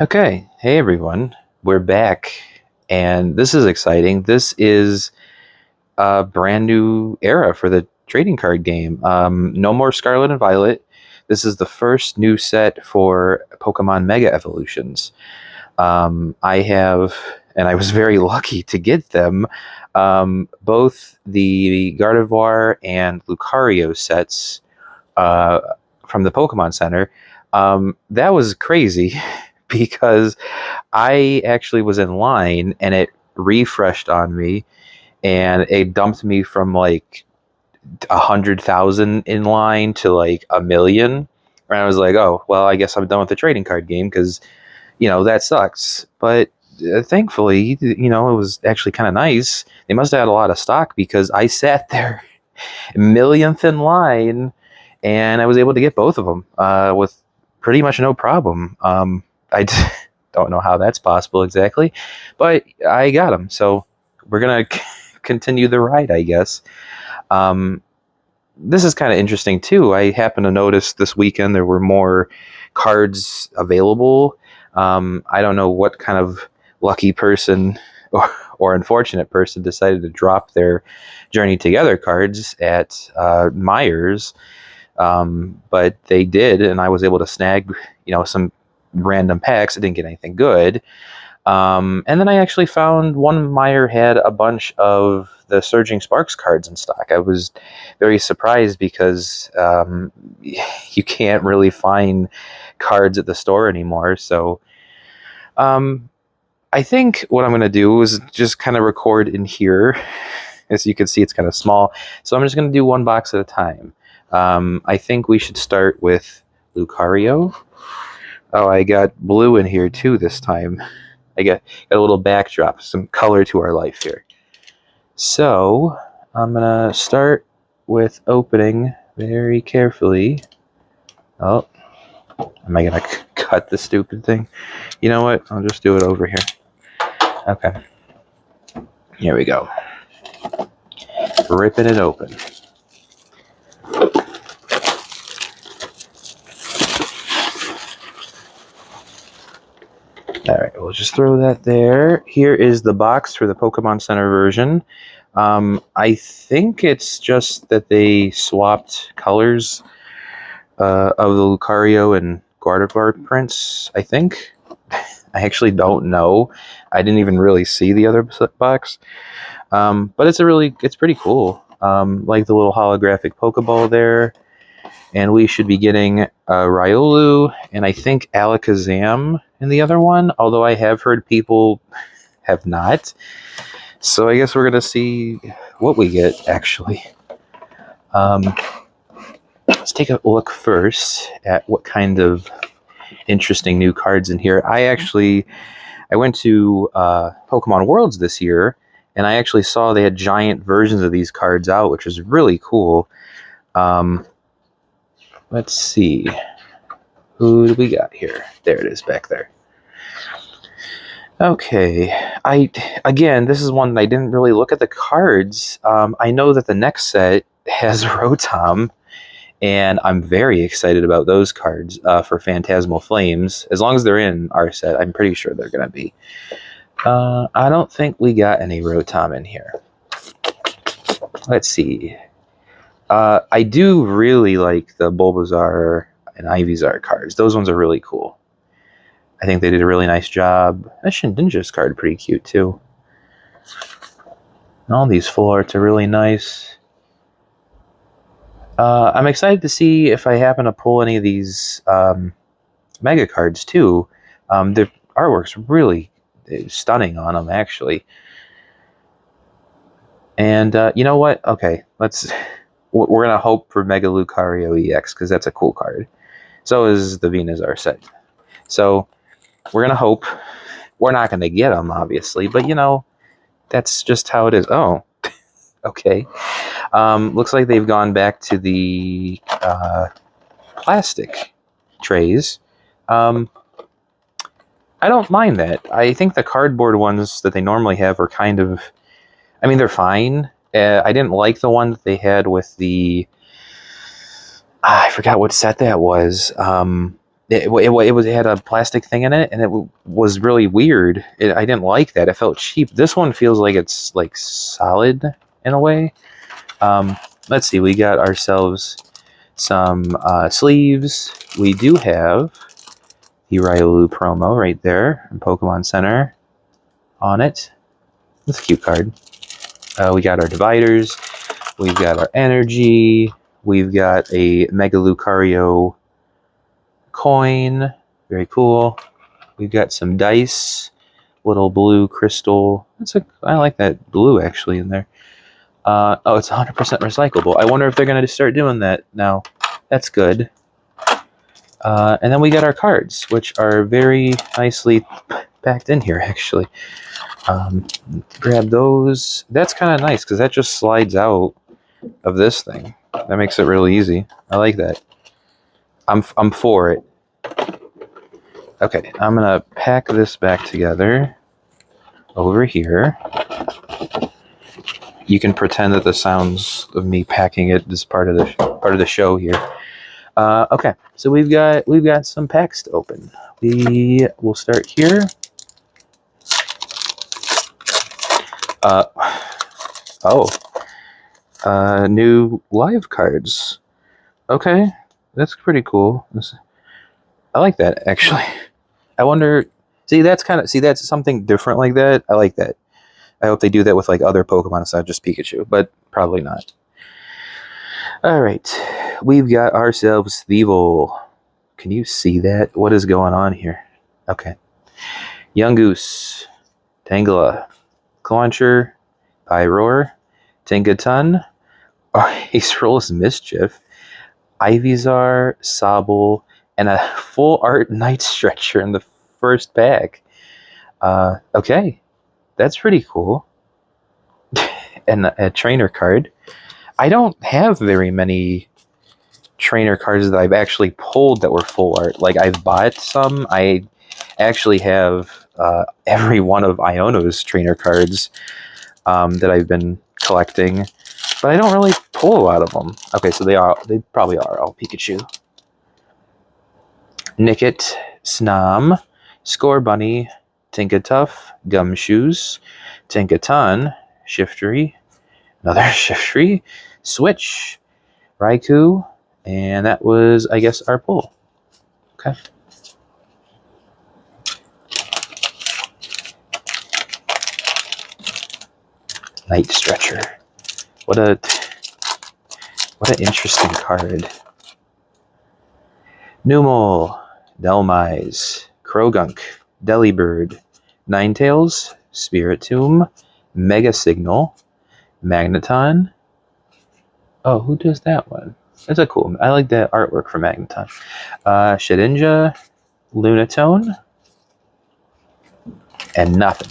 Okay, hey everyone, we're back, and this is exciting. This is a brand new era for the trading card game. No more Scarlet and Violet. This is the first new set for Pokemon Mega Evolutions. I have, and I was very lucky to get them, both the Gardevoir and Lucario sets uh, from the Pokemon Center. That was crazy because I actually was in line and it refreshed on me and it dumped me from like 100,000 in line to like a million. And I was like, oh, well, I guess I'm done with the trading card game because, that sucks. But thankfully, it was actually kind of nice. They must have had a lot of stock because I sat there millionth in line and I was able to get both of them with pretty much no problem. I don't know how that's possible exactly, but I got them. So we're going to continue the ride, I guess. This is kind of interesting too. I happened to notice this weekend there were more cards available. I don't know what kind of lucky person or unfortunate person decided to drop their Journey Together cards at Myers, but they did, and I was able to snag, some random packs. I didn't get anything good. And then I actually found one Meyer had a bunch of the Surging Sparks cards in stock. I was very surprised because you can't really find cards at the store anymore. So I think what I'm going to do is just kind of record in here. As you can see, it's kind of small. So I'm just going to do one box at a time. I think we should start with Lucario. Oh, I got blue in here too this time. I got a little backdrop, some color to our life here. So I'm going to start with opening very carefully. Oh, am I going to cut the stupid thing? You know what? I'll just do it over here. Okay. Here we go. Ripping it open. Alright, we'll just throw that there. Here is the box for the Pokemon Center version. I think it's just that they swapped colors of the Lucario and Gardevoir prints, I think. I actually don't know. I didn't even really see the other box. But it's pretty cool. Like the little holographic Pokeball there. And we should be getting Riolu and I think Alakazam in the other one, although I have heard people have not. So I guess we're going to see what we get, actually. Let's take a look first at what kind of interesting new cards in here. I went to Pokemon Worlds this year, and I actually saw they had giant versions of these cards out, which was really cool. Let's see. Who do we got here? There it is back there. Okay. Again, this is one that I didn't really look at the cards. I know that the next set has Rotom, and I'm very excited about those cards for Phantasmal Flames. As long as they're in our set, I'm pretty sure they're going to be. I don't think we got any Rotom in here. Let's see. I do really like the Bulbasaur and Ivysaur cards. Those ones are really cool. I think they did a really nice job. That Shedinja's card pretty cute too. And all these full arts are really nice. I'm excited to see if I happen to pull any of these Mega cards too. The artwork's really stunning on them, actually. And you know what? Okay, we're going to hope for Mega Lucario EX, because that's a cool card. So is the Venusaur set. So we're going to hope. We're not going to get them, obviously, but that's just how it is. Oh, okay. Looks like they've gone back to the plastic trays. I don't mind that. I think the cardboard ones that they normally have are kind of... I mean, they're fine. I didn't like the one that they had with the... I forgot what set that was. it had a plastic thing in it, and it was really weird. I didn't like that. It felt cheap. This one feels like it's like solid in a way. Let's see. We got ourselves some sleeves. We do have the Riolu promo right there in Pokemon Center on it. That's a cute card. We got our dividers. We've got our energy. We've got a Mega Lucario coin. Very cool. We've got some dice. Little blue crystal. I like that blue actually in there. Oh, it's 100% recyclable. I wonder if they're going to start doing that now. That's good. And then we got our cards, which are very nicely packed in here, actually. Grab those. That's kind of nice, because that just slides out of this thing. That makes it really easy. I like that. I'm for it. Okay, I'm going to pack this back together over here. You can pretend that the sounds of me packing it is part of the show here. Okay, so we've got some packs to open. We will start here. New live cards. Okay, that's pretty cool. I like that actually. I wonder. That's something different like that. I like that. I hope they do that with like other Pokemon instead of just Pikachu, but probably not. All right, we've got ourselves Thievul. Can you see that? What is going on here? Okay. Yungoos, Tangela, Clauncher, Pyroar, Tinkaton, Ace Rolls Mischief, Ivysaur, Sobble, and a full art Night Stretcher in the first pack. Okay, that's pretty cool. And a trainer card. I don't have very many trainer cards that I've actually pulled that were full art. Like, I've bought some. I actually have every one of Iono's trainer cards that I've been collecting, but I don't really pull a lot of them. Okay, so they probably are all Pikachu. Nickit, Snom, Scorbunny, Tinkatuff, Gumshoes, Tinkaton, Shiftry, another Shiftry, Switch, Raikou, and that was, I guess, our pull. Okay. Night Stretcher. What an interesting card. Numel, Delmise, Krogunk, Delibird, Ninetales, Spiritomb, Mega Signal, Magneton. Oh, who does that one? That's a cool. I like the artwork for Magneton. Shedinja, Lunatone, and nothing.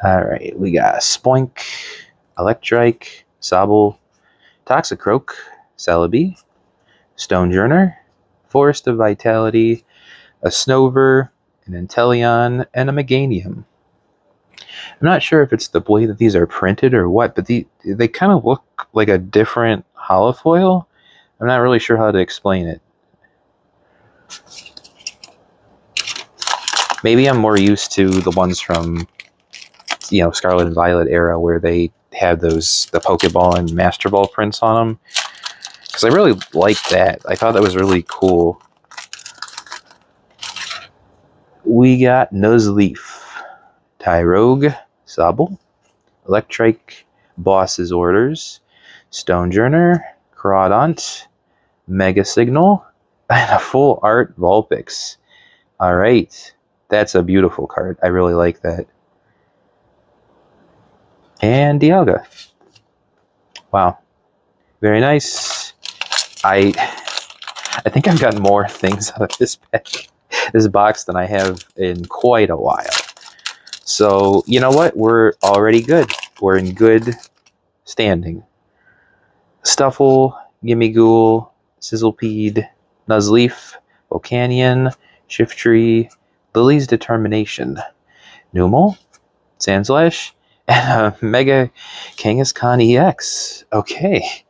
Alright, we got Spoink, Electrike, Sobble, Toxicroak, Celebi, Stonejourner, Forest of Vitality, a Snover, an Inteleon, and a Meganium. I'm not sure if it's the way that these are printed or what, but they kind of look like a different holofoil. I'm not really sure how to explain it. Maybe I'm more used to the ones from, Scarlet and Violet era where they had the Pokeball and Master Ball prints on them. Because I really liked that. I thought that was really cool. We got Nuzleaf, Tyrogue, Sobble, Electrike, Boss's Orders, Stonejourner, Crawdaunt, Mega Signal, and a full art Vulpix. Alright, that's a beautiful card. I really like that. And Dialga. Wow. Very nice. I think I've gotten more things out of this box than I have in quite a while. So, you know what? We're already good. We're in good standing. Stuffle, Gimmighoul, Sizzlepede, Nuzleaf, Volcanion, Shiftry, Lily's Determination, Numel, Sandslash, and Mega Kangaskhan EX. Okay.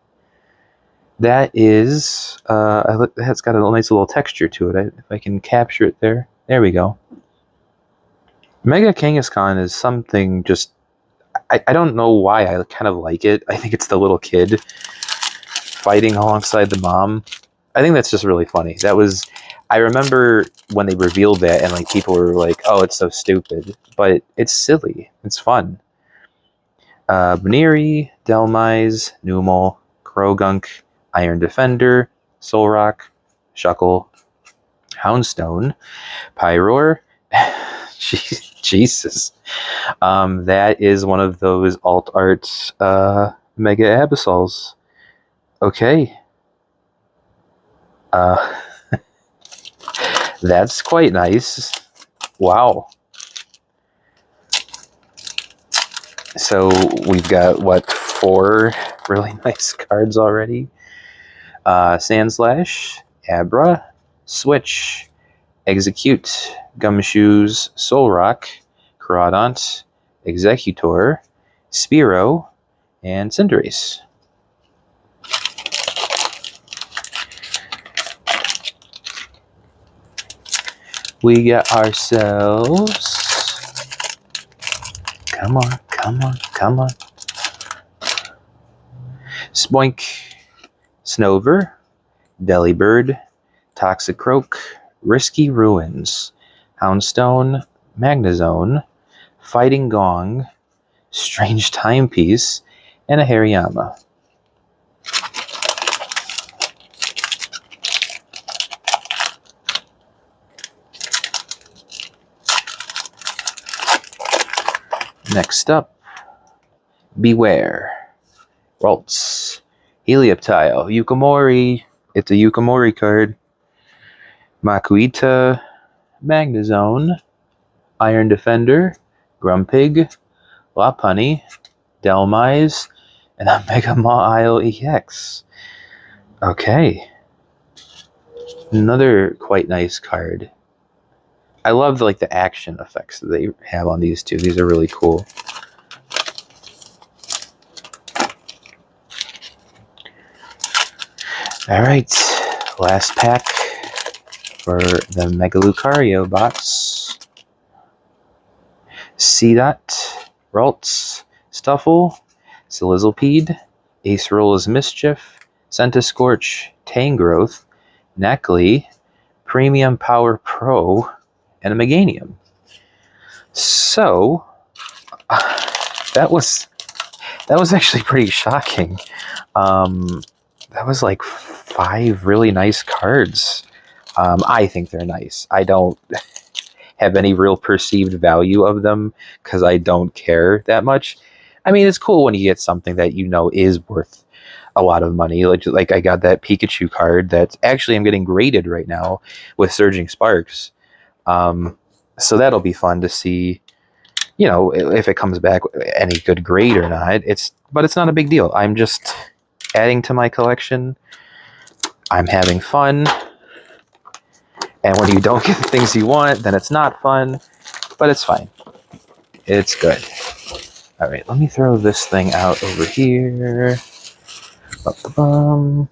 That is, that's got a nice little texture to it. If I can capture it there. There we go. Mega Kangaskhan is something just, I don't know why I kind of like it. I think it's the little kid fighting alongside the mom. I think that's just really funny. I remember when they revealed that and like people were like, oh, it's so stupid. But it's silly. It's fun. Baneri, Delmise, Numel, Krogunk, Iron Defender, Solrock, Shuckle, Houndstone, Pyroar. Jesus. That is one of those alt art Mega Abyssals. Okay. That's quite nice. Wow. So we've got, what, 4 really nice cards already? Sandslash, Abra, Switch, Execute, Gumshoes, Solrock, Crawdaunt, Executor, Spearow, and Cinderace. We got ourselves... Come on, come on, come on. Spoink, Snover, Delibird, Toxicroak, Risky Ruins, Houndstone, Magnezone, Fighting Gong, Strange Timepiece, and a Hariyama. Next up, Beware, Ralts, Helioptile, Yukamori. It's a Yukamori card. Makuita, Magnezone, Iron Defender, Grumpig, Lopunny, Delmise, and a Mega Mile EX. Okay. Another quite nice card. I love like the action effects that they have on these two. These are really cool. All right, last pack for the Mega Lucario box. Seedot, Ralts, Stuffle, Sizzlipede, Acerola's Mischief, Centiskorch, Tangrowth, Neckley, Premium Power Pro, and a Meganium. So that was actually pretty shocking. That was like 5 really nice cards. I think they're nice. I don't have any real perceived value of them because I don't care that much. I mean, it's cool when you get something that you know is worth a lot of money. Like I got that Pikachu card that actually I'm getting graded right now with Surging Sparks. So that'll be fun to see, you know, if it comes back any good grade or not. But it's not a big deal. I'm just adding to my collection. I'm having fun. And when you don't get the things you want, then it's not fun. But it's fine. It's good. All right, let me throw this thing out over here. Ba-ba-bum.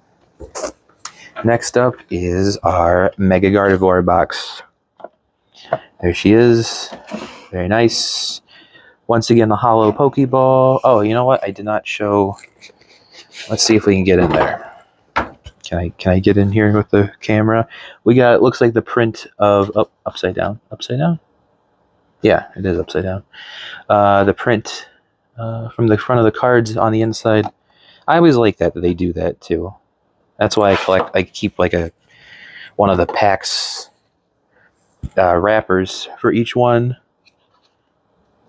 Next up is our Mega Gardevoir box. There she is. Very nice. Once again, the hollow Pokeball. Oh, you know what? I did not show. Let's see if we can get in there. Can I get in here with the camera? We got, it looks like the print of, oh, upside down. Upside down? Yeah, it is upside down. The print from the front of the cards on the inside. I always like that they do that too. That's why I keep like one of the packs wrappers for each one.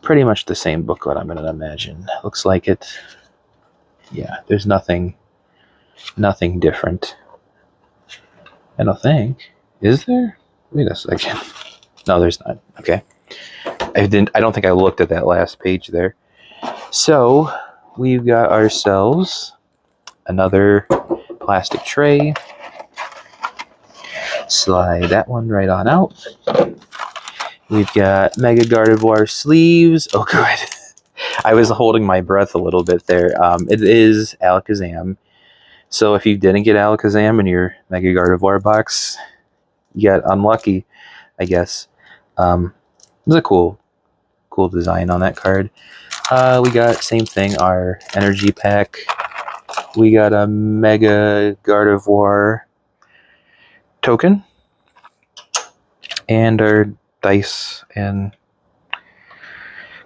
Pretty much the same booklet, I'm going to imagine. Looks like it. Yeah, there's nothing different. I don't think. Is there? Wait a second. No, there's not. Okay. I don't think I looked at that last page there. So we've got ourselves another plastic tray. Slide that one right on out. We've got Mega Gardevoir sleeves. Oh, good. I was holding my breath a little bit there. It is Alakazam. So if you didn't get Alakazam in your Mega Gardevoir box, you got unlucky, I guess. It's a cool design on that card. We got, same thing, our energy pack. We got a Mega Gardevoir token. And our dice and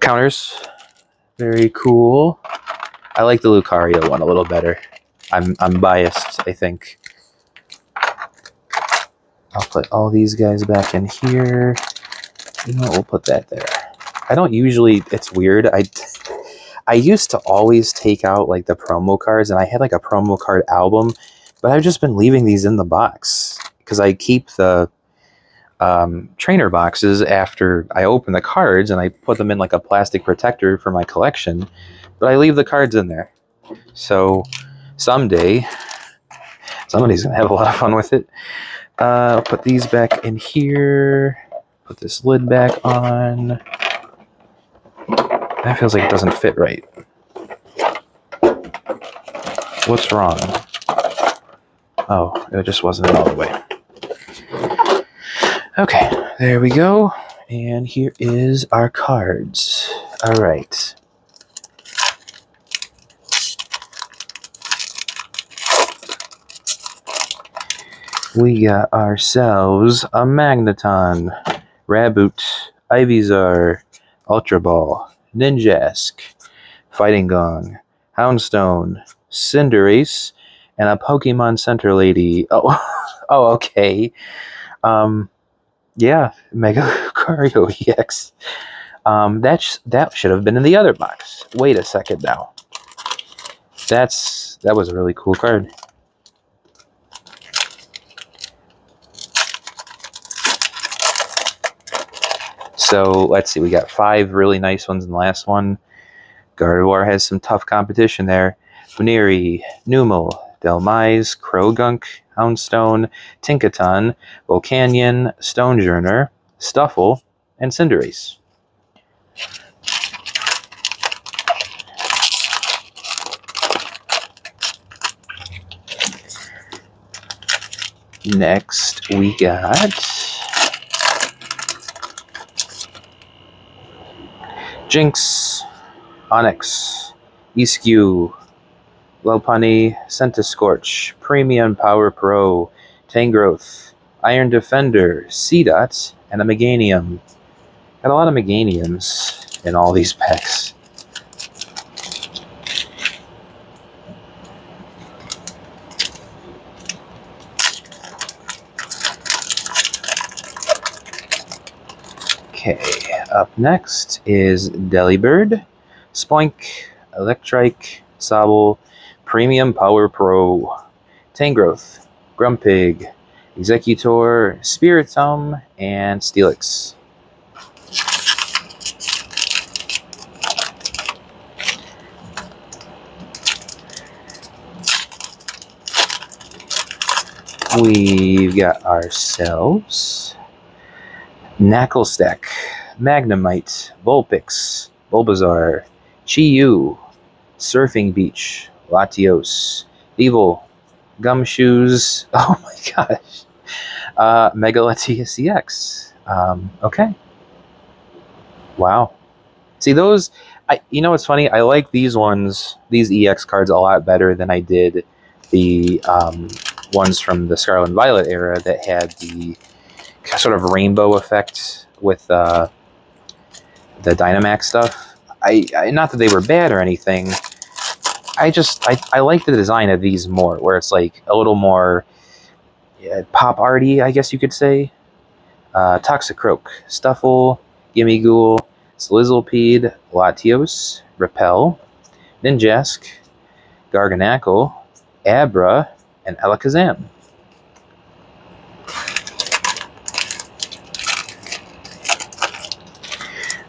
counters. Very cool. I like the Lucario one a little better. I'm biased, I think. I'll put all these guys back in here. You know what, we'll put that there. I don't usually, it's weird. I used to always take out like the promo cards, and I had like a promo card album, but I've just been leaving these in the box because I keep the trainer boxes after I open the cards, and I put them in like a plastic protector for my collection, but I leave the cards in there. So someday somebody's gonna have a lot of fun with it. I'll put these back in here. Put this lid back on. That feels like it doesn't fit right. What's wrong? Oh, it just wasn't all the way. Okay, there we go. And here is our cards. All right. We got ourselves a Magneton, Raboot, Ivysaur, Ultra Ball, Ninjask, Fighting Gong, Houndstone, Cinderace, and a Pokemon Center Lady. Oh, oh, okay. Yeah, Mega Lucario EX. That should have been in the other box. Wait a second now. That was a really cool card. So let's see, we got 5 really nice ones in the last one. Gardevoir has some tough competition there. Buniri, Numel, Delmise, Krogunk, Houndstone, Tinkaton, Volcanion, Stonejourner, Stuffle, and Cinderace. Next, we got Jinx, Onix, Easkew, Lopunny, Centiskorch, Premium Power Pro, Tangrowth, Iron Defender, Seedot, and a Meganium. Got a lot of Meganiums in all these packs. Okay, up next is Delibird, Spoink, Electrike, Sobble, Premium Power Pro, Tangrowth, Grumpig, Executor, Spiritomb, and Steelix. We've got ourselves Knacklestack, Magnemite, Vulpix, Bulbasaur, Chi-Yu, Surfing Beach, Latios, Evil, Gumshoes, oh my gosh, Mega Latias EX. Okay. Wow. See, those, you know what's funny? I like these ones, these EX cards, a lot better than I did the ones from the Scarlet and Violet era that had the sort of rainbow effect with the Dynamax stuff. I not that they were bad or anything. I like the design of these more, where it's like a little more pop arty, I guess you could say. Toxicroak, Stuffle, Gimmighoul, Slizzlepede, Latios, Repel, Ninjask, Garganacl, Abra, and Alakazam.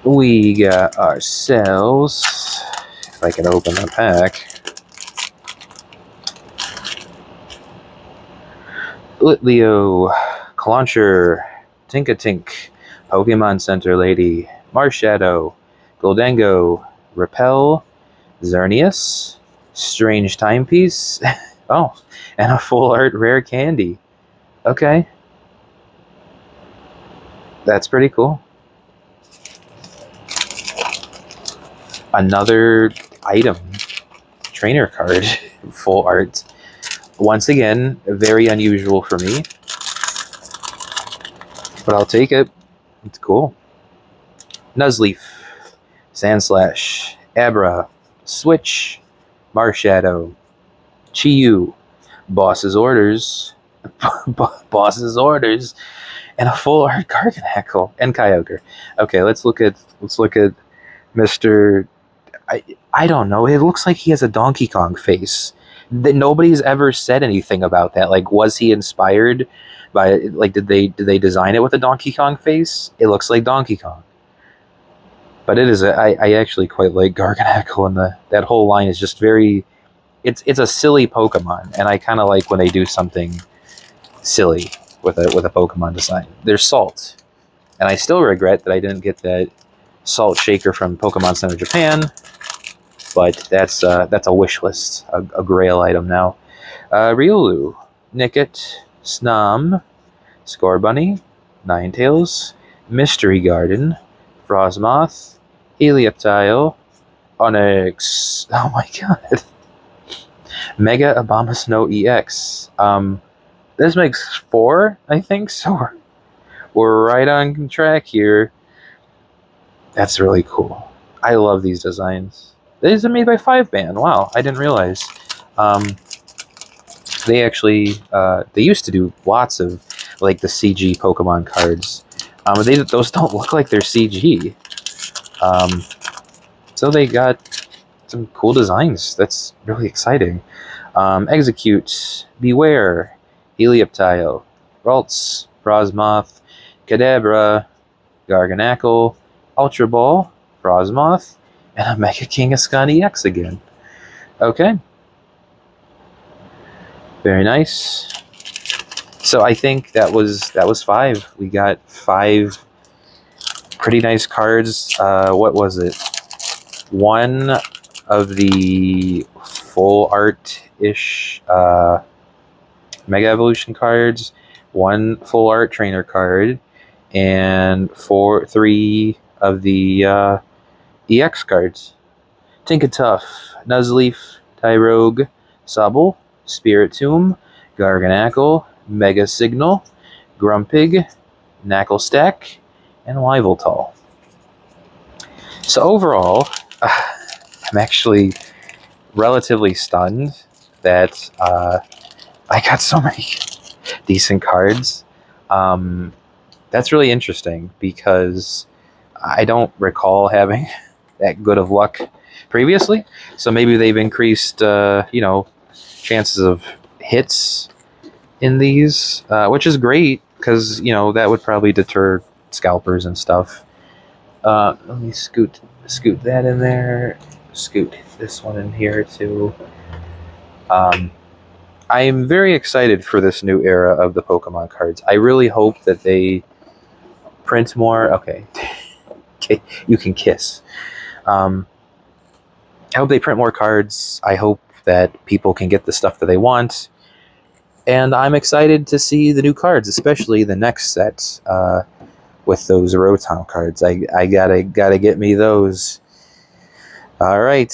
We got ourselves, if I can open the pack, Litleo, Clauncher, Tinkatink, Pokemon Center Lady, Marshadow, Goldango, Repel, Xerneas, Strange Timepiece, oh, and a full art rare candy. Okay. That's pretty cool. Another item, trainer card, full art. Once again, very unusual for me, but I'll take it. It's cool. Nuzleaf, Sandslash, Abra, Switch, Marshadow, Chi-Yu, Boss's Orders, Boss's Orders, and a full art Garganacl and Kyogre. Okay, let's look at Mr. I don't know. It looks like he has a Donkey Kong face. Nobody's ever said anything about that. Like, was he inspired by, like, did they design it with a Donkey Kong face? It looks like Donkey Kong. But it is I actually quite like Garganacl, and that whole line is just very, it's a silly Pokemon, and I kind of like when they do something silly with a Pokemon design. There's Salt, and I still regret that I didn't get that Salt Shaker from Pokemon Center Japan, but that's a wish list, a grail item now. Riolu, Nickit, Snom, Scorbunny, Ninetales, Mystery Garden, Frostmoth, Helioptile, Onix. Oh my god. Mega Abomasnow EX. This makes 4, I think, so we're right on track here. That's really cool. I love these designs. These are made by 5-Man. Wow, I didn't realize. They actually, they used to do lots of, like, the CG Pokemon cards. Those don't look like they're CG. So they got some cool designs. That's really exciting. Execute, Beware, Helioptile, Ralts, Frostmoth, Kadabra, Garganacl, Ultra Ball, Frostmoth, and a Mega Kangaskhan EX again. Okay. Very nice. So I think that was 5. We got 5 pretty nice cards. What was it? 1 of the full art-ish Mega Evolution cards, 1 full art trainer card, and 3 of the EX cards. Tinkatuff, Nuzleaf, Tyrogue, Sobble, Spiritomb, Garganacl, Mega Signal, Grumpig, Knucklestack, and Yveltal. So overall, I'm actually relatively stunned that I got so many decent cards. That's really interesting because I don't recall having that good of luck previously. So maybe they've increased, chances of hits in these, which is great because, that would probably deter scalpers and stuff. Let me scoot that in there. Scoot this one in here too. I am very excited for this new era of the Pokemon cards. I really hope that they print more. Okay, you can kiss. I hope they print more cards. I hope that people can get the stuff that they want. And I'm excited to see the new cards, especially the next set with those Rotom cards. I gotta get me those. All right.